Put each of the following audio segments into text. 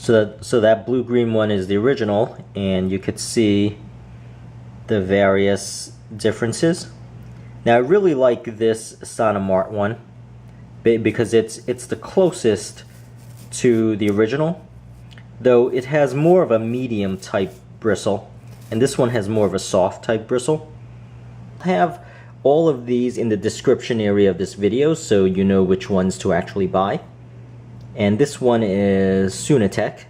So that blue-green one is the original, and you could see the various differences. Now I really like this Sonimart one because it's the closest to the original, though it has more of a medium type bristle, and this one has more of a soft type bristle. I have all of these in the description area of this video so you know which ones to actually buy. And this one is Sonicare,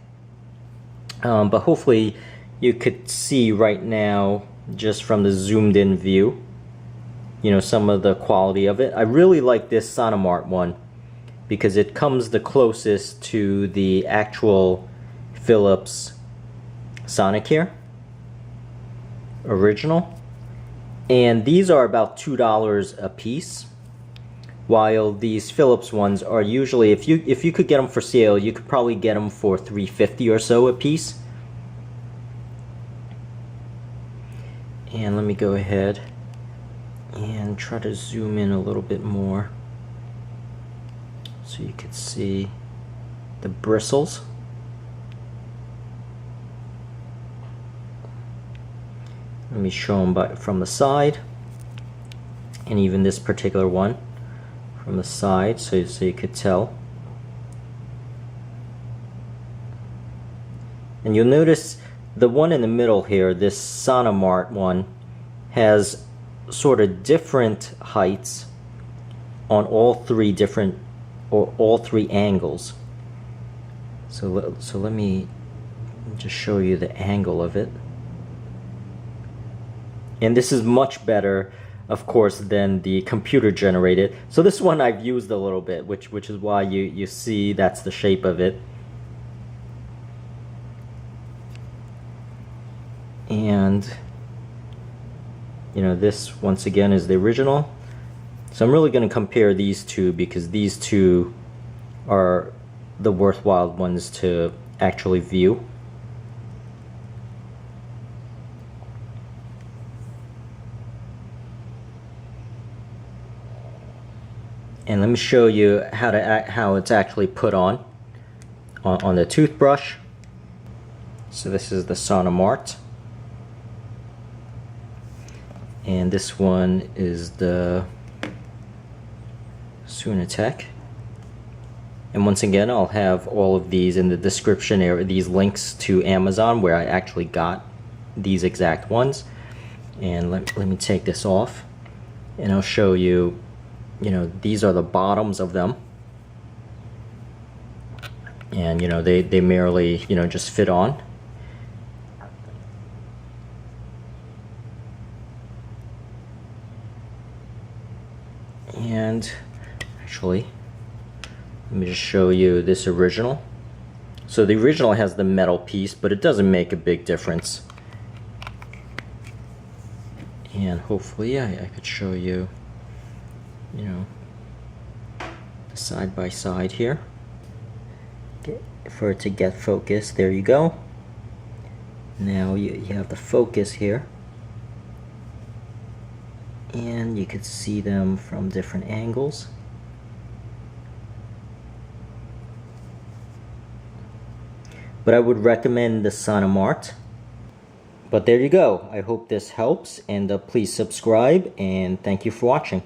but hopefully you could see right now just from the zoomed in view, you know, some of the quality of it. I really like this Sonimart one because it comes the closest to the actual Philips Sonicare original, and these are about $2 a piece, while these Philips ones are usually, if you could get them for sale, you could probably get them for $3.50 or so a piece. And let me go ahead and try to zoom in a little bit more so you could see the bristles. Let me show them from the side, and even this particular one from the side, so you could tell. And you'll notice the one in the middle here, this Sonimart one, has sort of different heights on all three angles. So let me just show you the angle of it. And this is much better, of course, than the computer generated. So this one I've used a little bit, which is why you see that's the shape of it. And you know, this once again is the original. So I'm really going to compare these two because these two are the worthwhile ones to actually view. And let me show you how it's actually put on the toothbrush. So this is the Sonimart, and this one is the Sonicare. And once again, I'll have all of these in the description area, these links to Amazon where I actually got these exact ones. And let me take this off, and I'll show you. You know, these are the bottoms of them, and you know, they merely, you know, just fit on. And actually, let me just show you this original. So the original has the metal piece, but it doesn't make a big difference. And hopefully I could show you, you know, the side by side here for it to get focused. There you go. Now you have the focus here, and you could see them from different angles. But I would recommend the Sonimart. But there you go. I hope this helps, and please subscribe, and thank you for watching.